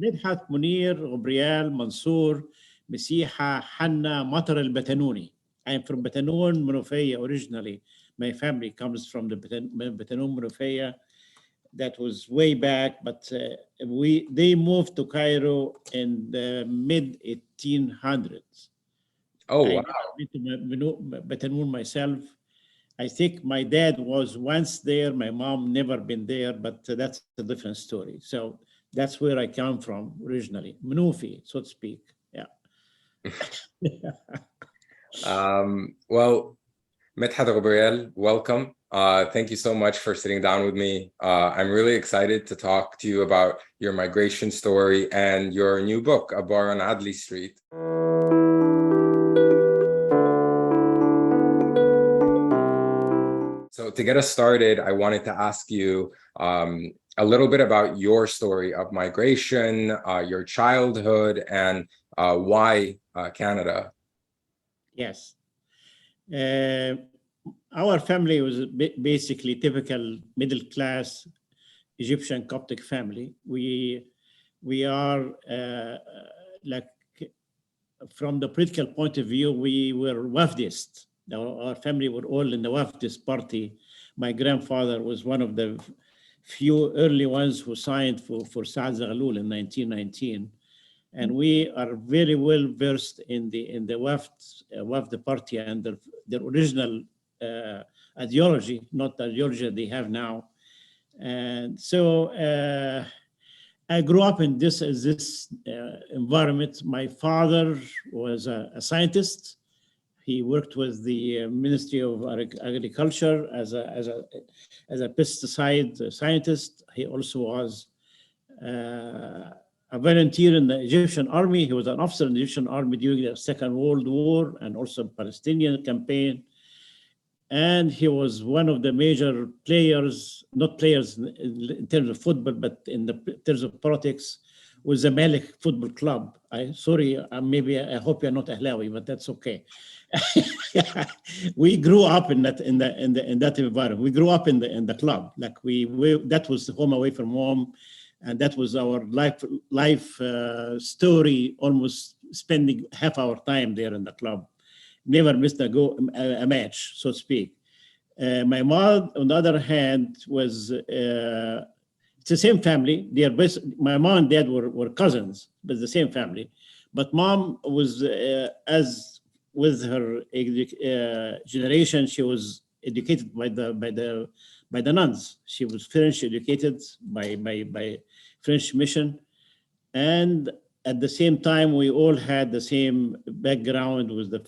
مدحت منير غبريال منصور مسيحة حنا مطر البتنوني. I am from Batanon, Monofia originally. My family comes from the Batanon, Monofia. That was way back, but they moved to Cairo in the mid 1800s. Oh, wow. I never been to Batanon myself. I think my dad was once there. My mom never been there, but that's a different story. So that's where I come from originally, Manufi, so to speak. Yeah. Well, Medhat Ghabrial, welcome. Thank you so much for sitting down with me. I'm really excited to talk to you about your migration story and your new book, A Bar on Adly Street. So to get us started, I wanted to ask you a little bit about your story of migration, your childhood, and why Canada. Yes. Our family was basically typical middle-class Egyptian Coptic family. We are like, from the political point of view, we were Wafdist. Our family were all in the Wafdist party. My grandfather was one of the few early ones who signed for Saad Zaghloul in 1919. And we are very well versed in the Wafd party and their original ideology, not the ideology they have now. And so I grew up in this environment. My father was a scientist. He worked with the Ministry of Agriculture as a pesticide scientist. He also was a volunteer in the Egyptian army. He was an officer in the Egyptian army during the Second World War and also Palestinian campaign. And he was one of the major players, not players in terms of football, but in terms of politics, with the Malik Football Club. I hope you're not Ahlawi, but that's okay. We grew up in that environment. We grew up in the club. Like that was the home away from home. And that was our life story, almost spending half our time there in the club. Never missed a match, so to speak. My mom, on the other hand, was, it's the same family. My mom and dad were cousins, but the same family. But mom was, as with her generation, she was educated by the nuns. She was French educated by French mission, and at the same time, we all had the same background with the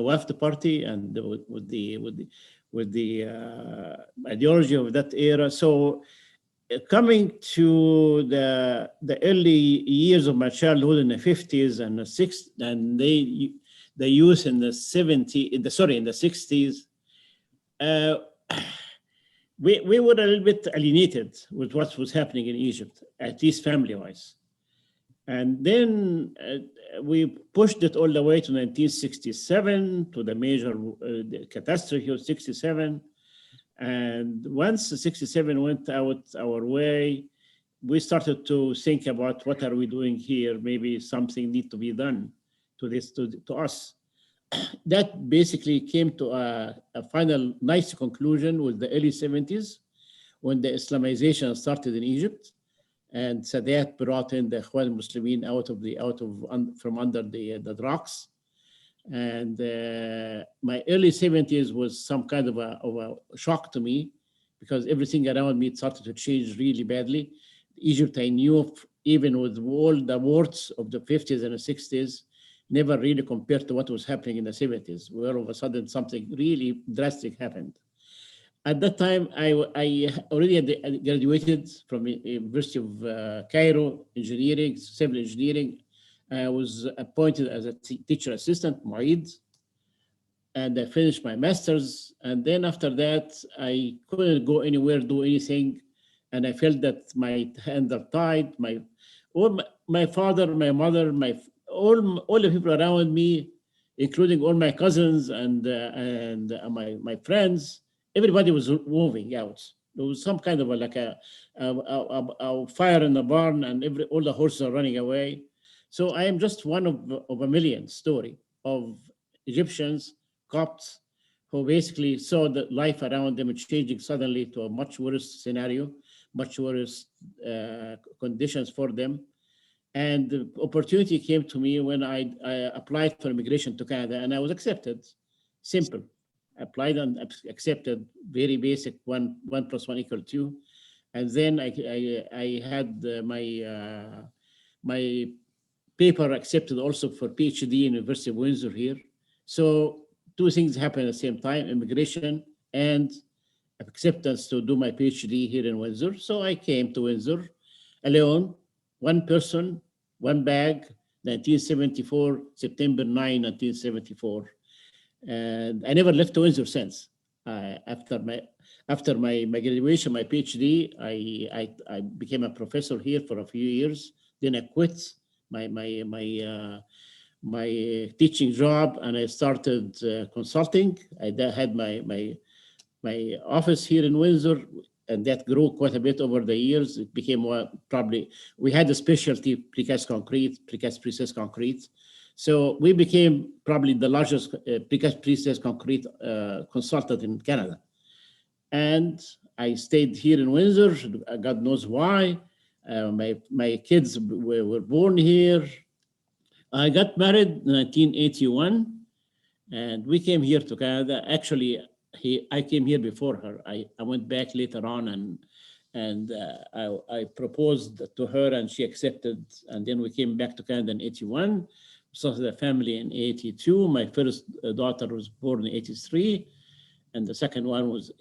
Wafd party and with the ideology of that era. So, coming to the early years of my childhood in the 50s and the 60s, and the youth in the 60s. We were a little bit alienated with what was happening in Egypt, at least family-wise. And then we pushed it all the way to 1967, to the major catastrophe of 67. And once 67 went out our way, we started to think about what are we doing here? Maybe something needs to be done to us. That basically came to a final nice conclusion with the early 70s, when the Islamization started in Egypt, and Sadat brought in the Ikhwan Muslimin from under the rocks. And my early 70s was some kind of a shock to me, because everything around me started to change really badly. Egypt, I knew, even with all the wars of the 50s and the 60s, never really compared to what was happening in the 70s, where all of a sudden something really drastic happened. At that time, I already graduated from the University of Cairo, engineering, civil engineering. I was appointed as a teacher assistant, Mu'id, and I finished my master's. And then after that, I couldn't go anywhere, do anything. And I felt that my hands are tied. My father, my mother, all the people around me, including all my cousins and my friends, everybody was moving out. There was some kind of a fire in the barn, and all the horses are running away. So I am just one of a million story of Egyptians, Copts, who basically saw the life around them changing suddenly to a much worse scenario, much worse conditions for them. And the opportunity came to me when I applied for immigration to Canada, and I was accepted. Simple. Applied and accepted, very basic, one plus one equal two. And then I had my paper accepted also for PhD in University of Windsor here. So two things happened at the same time, immigration and acceptance to do my PhD here in Windsor. So I came to Windsor alone, one person, one bag, 1974, September 9, 1974. And I never left Windsor since. After my graduation, my PhD, I became a professor here for a few years. Then I quit my teaching job, and I started consulting. I had my office here in Windsor, and that grew quite a bit over the years. It became we had a specialty precast concrete, precast precessed concrete. So we became probably the largest precast precessed concrete consultant in Canada. And I stayed here in Windsor, God knows why. My kids were born here. I got married in 1981, and we came here to Canada. Actually, I came here before her. I went back later on, and I proposed to her, and she accepted. And then we came back to Canada in 81. Started a family in 82. My first daughter was born in 83, and the second one was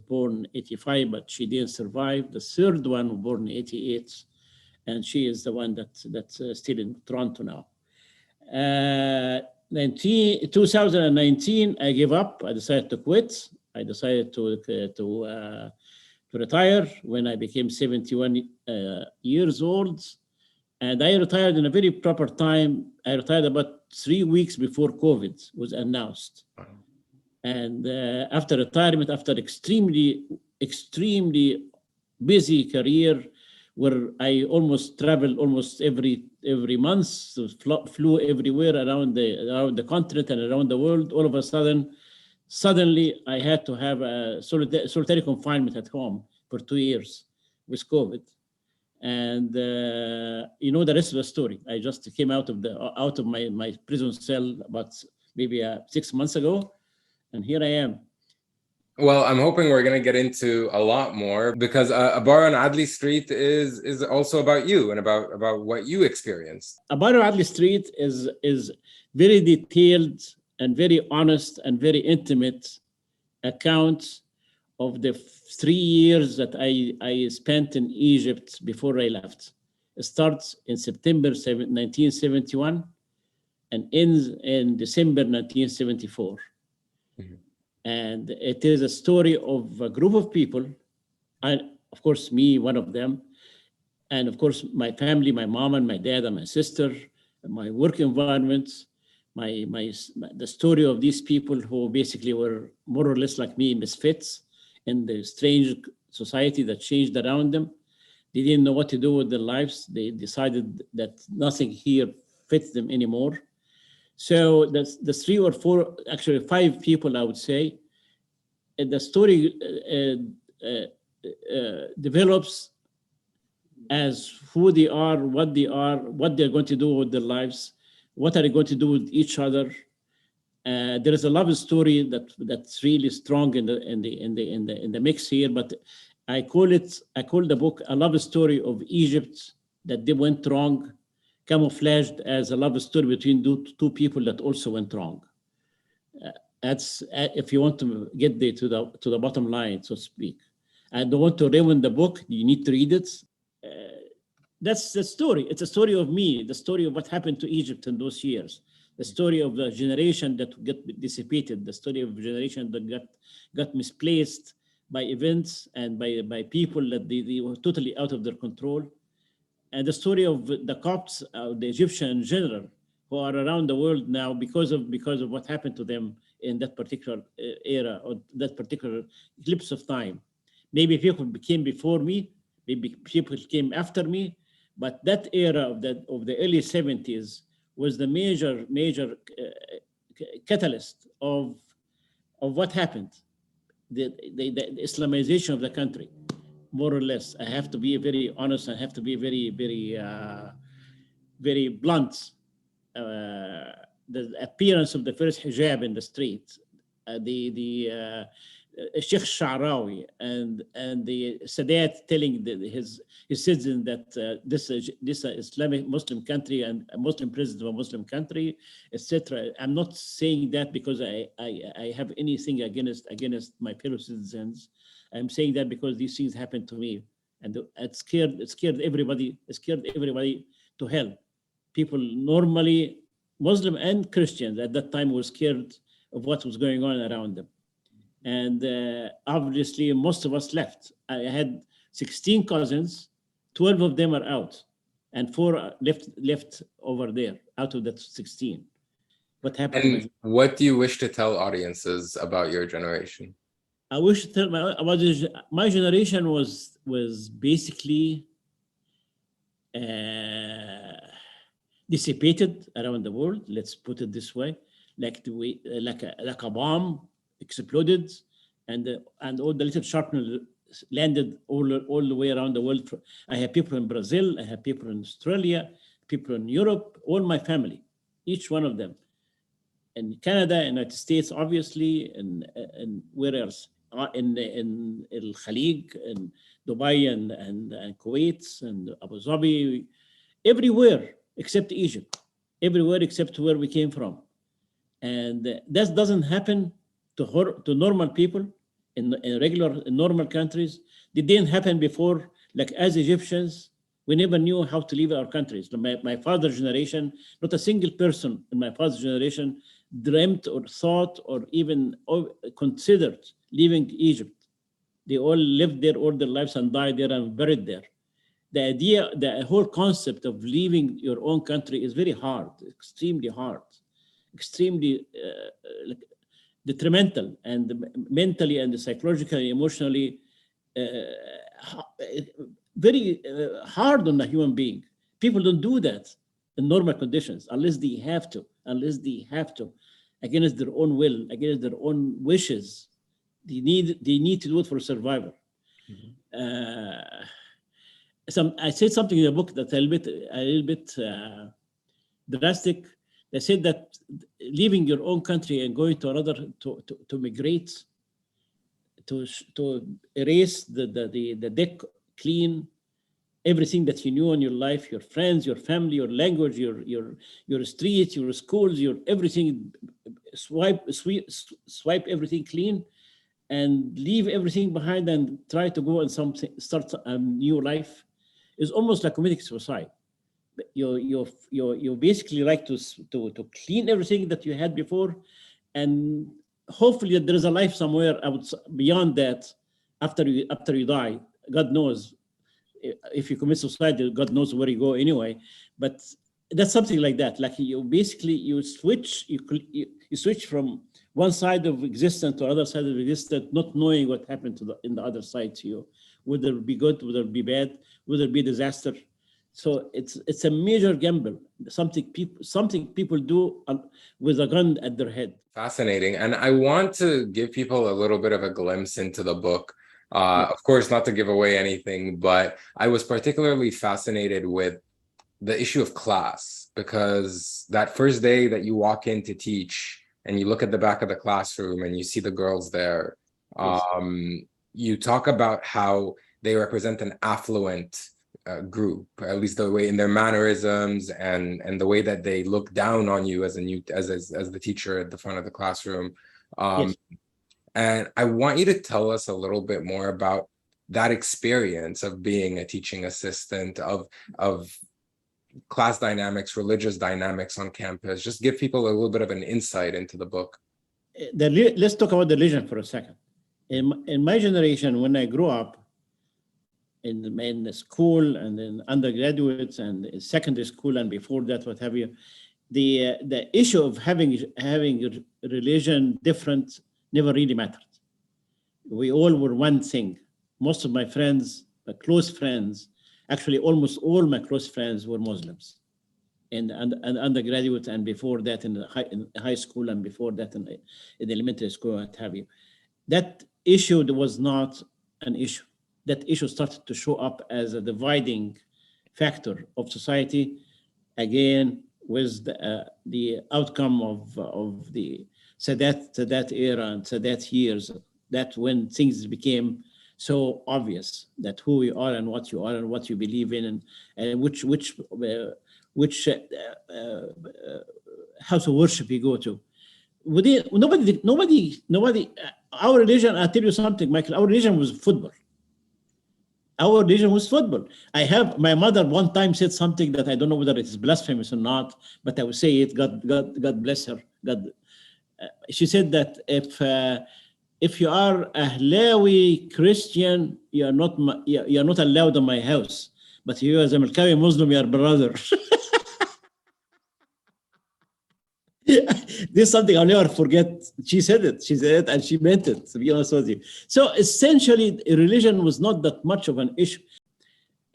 born in 85, but she didn't survive. The third one was born in 88, and she is the one that's still in Toronto now. 2019, I gave up. I decided to quit. I decided to retire when I became 71 years old. And I retired in a very proper time. I retired about 3 weeks before COVID was announced. And after retirement, after extremely busy career, where I almost traveled almost every month, so flew everywhere around the continent and around the world. All of a suddenly I had to have a solitary confinement at home for 2 years with COVID. And you know the rest of the story. I just came out of my prison cell about maybe 6 months ago, and here I am. Well, I'm hoping we're going to get into a lot more, because A Bar on Adly Street is also about you and about what you experienced. A Bar on Adly Street is very detailed and very honest and very intimate account of the 3 years that I spent in Egypt before I left. It starts in September 1971 and ends in December 1974. Mm-hmm. And it is a story of a group of people, and of course me, one of them, and of course my family, my mom and my dad and my sister, my work environment, the story of these people who basically were more or less like me, misfits in the strange society that changed around them. They didn't know what to do with their lives. They decided that nothing here fits them anymore. So the 3 or 4, actually 5 people, I would say, the story develops as who they are, what they're going to do with their lives, what are they going to do with each other. There is a love story that's really strong in the mix here, but I call the book a love story of Egypt that they went wrong, camouflaged as a love story between two people that also went wrong. That's if you want to get there to the bottom line, so to speak. I don't want to ruin the book. You need to read it. That's the story. It's a story of me, the story of what happened to Egypt in those years, the story of the generation that got dissipated, the story of a generation that got misplaced by events and by people that they were totally out of their control. And the story of the Copts, the Egyptians in general, who are around the world now because of what happened to them in that particular era or that particular eclipse of time. Maybe people came before me, maybe people came after me, but that era of the early 70s was the major catalyst of what happened, the Islamization of the country, more or less. I have to be very honest. I have to be very blunt. The appearance of the first hijab in the street, the Sheikh Sha'rawi and the Sadat telling his citizens that this is an Islamic Muslim country and a Muslim president of a Muslim country, etc. I'm not saying that because I have anything against my fellow citizens. I'm saying that because these things happened to me, and it scared everybody. It scared everybody to hell. People normally, Muslim and Christians at that time, were scared of what was going on around them. And obviously, most of us left. I had 16 cousins, 12 of them are out, and 4 are left over there out of that 16. What happened? And what do you wish to tell audiences about your generation? I wish to tell my generation was basically dissipated around the world. Let's put it this way, like a bomb exploded, and all the little shrapnel landed all the way around the world. I have people in Brazil, I have people in Australia, people in Europe, all my family, each one of them. In Canada, United States, obviously, and where else? In El Khalid, in Dubai, and Kuwait, and Abu Dhabi, everywhere except Egypt, everywhere except where we came from. And that doesn't happen to normal people in normal countries. It didn't happen before. Like, as Egyptians, we never knew how to leave our countries. My father's generation, not a single person in my father's generation dreamt or thought or even considered leaving Egypt. They all lived there all their lives and died there and buried there. The idea, the whole concept of leaving your own country is very hard, extremely hard, extremely detrimental, and mentally and psychologically, emotionally, very hard on a human being. People don't do that in normal conditions unless they have to, against their own will, against their own wishes. They need to do it for survival. Mm-hmm. I said something in the book that's a little bit drastic. They said that leaving your own country and going to another to migrate, to erase the deck clean, everything that you knew in your life, your friends, your family, your language, your streets, your schools, your everything, swipe everything clean, and leave everything behind and try to go and start a new life, is almost like committing suicide. You basically like to clean everything that you had before, and hopefully there is a life somewhere beyond that after you die. God knows. If you commit suicide, God knows where you go anyway. But that's something like that. Like, you switch from one side of existence to other side of existence, not knowing what happened in the other side to you, whether it be good, whether it be bad, whether it be disaster. So it's a major gamble, something people do with a gun at their head. Fascinating. And I want to give people a little bit of a glimpse into the book. Of course, not to give away anything, but I was particularly fascinated with the issue of class, because that first day that you walk in to teach and you look at the back of the classroom and you see the girls there, yes. You talk about how they represent an affluent group, at least the way in their mannerisms and the way that they look down on you as the teacher at the front of the classroom. Yes. And I want you to tell us a little bit more about that experience of being a teaching assistant, of class dynamics, religious dynamics on campus. Just give people a little bit of an insight into the book. Let's talk about the religion for a second. In my generation, when I grew up in the school and in undergraduates and in secondary school and before that, what have you, the issue of having religion different never really mattered. We all were one thing. most of my friends, my close friends, actually almost all my close friends were Muslims, and undergraduate, and before that in high school, and before that in elementary school, what have you. That issue was not an issue. That issue started to show up as a dividing factor of society, again, with the outcome of the Sadat era and Sadat years, that when things became so obvious that who you are and what you are and what you believe in, and which house of worship you go to. Nobody, our religion, I'll tell you something, Michael, our religion was football. Our religion was football. My mother one time said something that I don't know whether it is blasphemous or not, but I will say it. God bless her. She said that if you are a Ahlawi Christian, you are not allowed in my house. But if you are a Malkawi Muslim, you are brother. This is something I'll never forget. She said it, and she meant it, to be honest with you. So essentially, religion was not that much of an issue.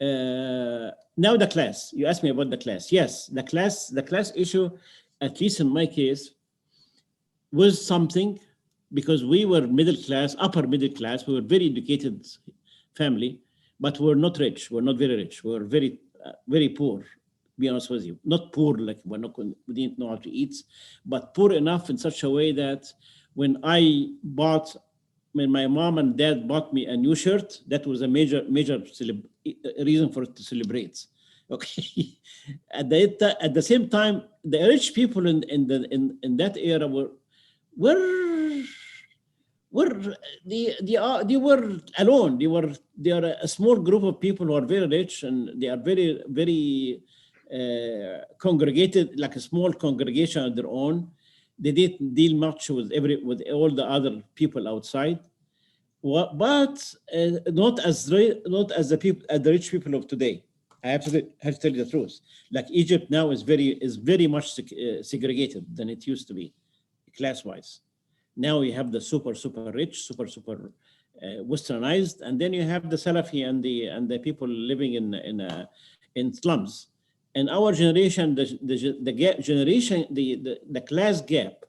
Now the class. You asked me about the class. Yes, the class issue, at least in my case, was something, because we were middle class, upper middle class. We were very educated family, but we're not rich. We're not very rich. We're very, very poor. Be honest with you, not poor like we didn't know how to eat, but poor enough in such a way that when my mom and dad bought me a new shirt, that was a major reason for it to celebrate. Okay, at the same time, the rich people in that era were alone. They are a small group of people who are very rich, and they are very, very congregated, like a small congregation of their own. They didn't deal much with all the other people outside, but not as the rich people of today. I have to tell you the truth. Like Egypt now is very much segregated than it used to be, class-wise. Now you have the super rich, super westernized, and then you have the Salafi and the people living in slums. And our generation, the class gap,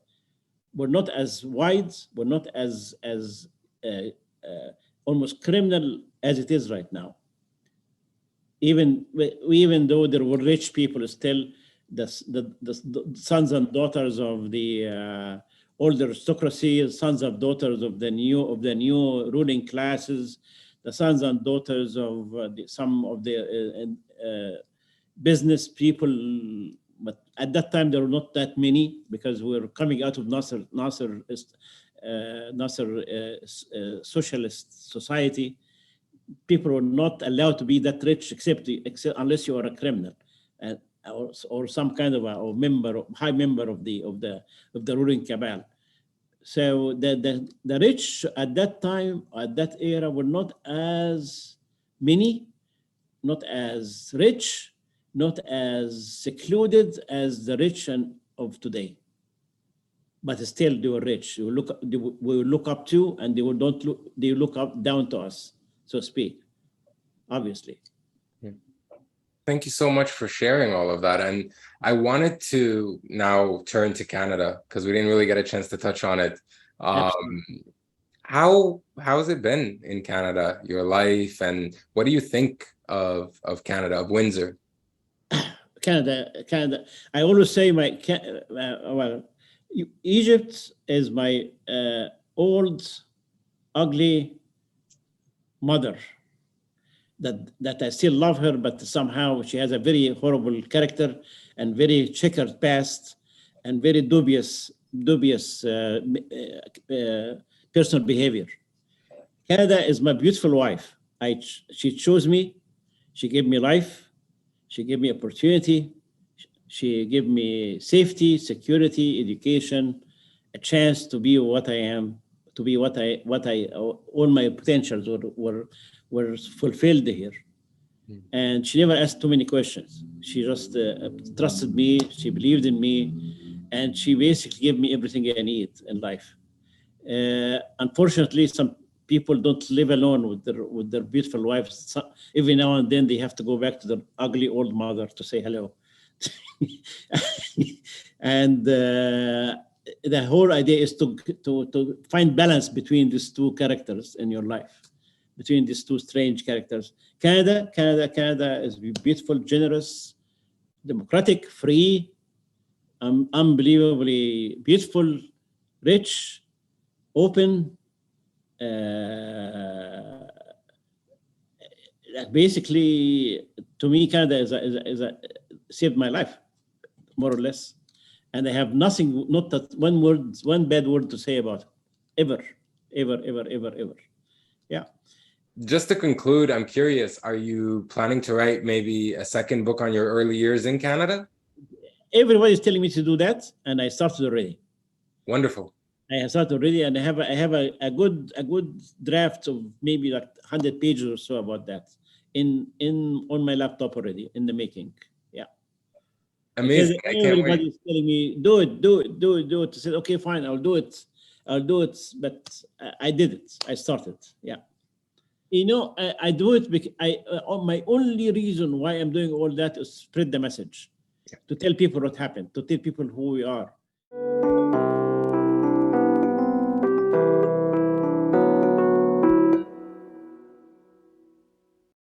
were not as wide, were not as almost criminal as it is right now. Even though there were rich people, still the sons and daughters of the older aristocracy, sons and daughters of the new ruling classes, the sons and daughters of some of the business people, but at that time there were not that many, because we were coming out of Nasser socialist society. People were not allowed to be that rich except unless you are a criminal, or some kind of high member of the ruling cabal. So the rich at that time, at that era, were not as many, not as rich, not as secluded as the rich of today. But still, they were rich. We look up to, and they look up down to us, so to speak, obviously. Thank you so much for sharing all of that. And I wanted to now turn to Canada, because we didn't really get a chance to touch on it. How has it been in Canada, your life, and what do you think of Canada, of Windsor? Canada. I always say Egypt is my old, ugly mother. That I still love her, but somehow she has a very horrible character and very checkered past and very dubious personal behavior. Canada is my beautiful wife. She chose me. She gave me life. She gave me opportunity. She gave me safety, security, education, a chance to be what I am, to be what I all my potentials were fulfilled here. And she never asked too many questions. She just trusted me. She believed in me, and she basically gave me everything I need in life. Unfortunately, people don't live alone with their beautiful wives. So every now and then they have to go back to their ugly old mother to say hello. And the whole idea is to find balance between these two characters in your life, between these two strange characters. Canada is beautiful, generous, democratic, free, unbelievably beautiful, rich, open. Basically, to me, Canada saved my life, more or less. And I have nothing, not that one bad word to say about it, ever. Yeah. Just to conclude, I'm curious, are you planning to write maybe a second book on your early years in Canada? Everybody's telling me to do that, and I started already. Wonderful. I have started already, and I have a good draft of maybe like 100 pages or so about that on my laptop already in the making. Yeah. Amazing. I can't wait. Everybody's telling me, do it. I said, okay, fine, I'll do it. But I did it. I started. Yeah. You know, I do it because my only reason why I'm doing all that is spread the message, to tell people what happened, to tell people who we are.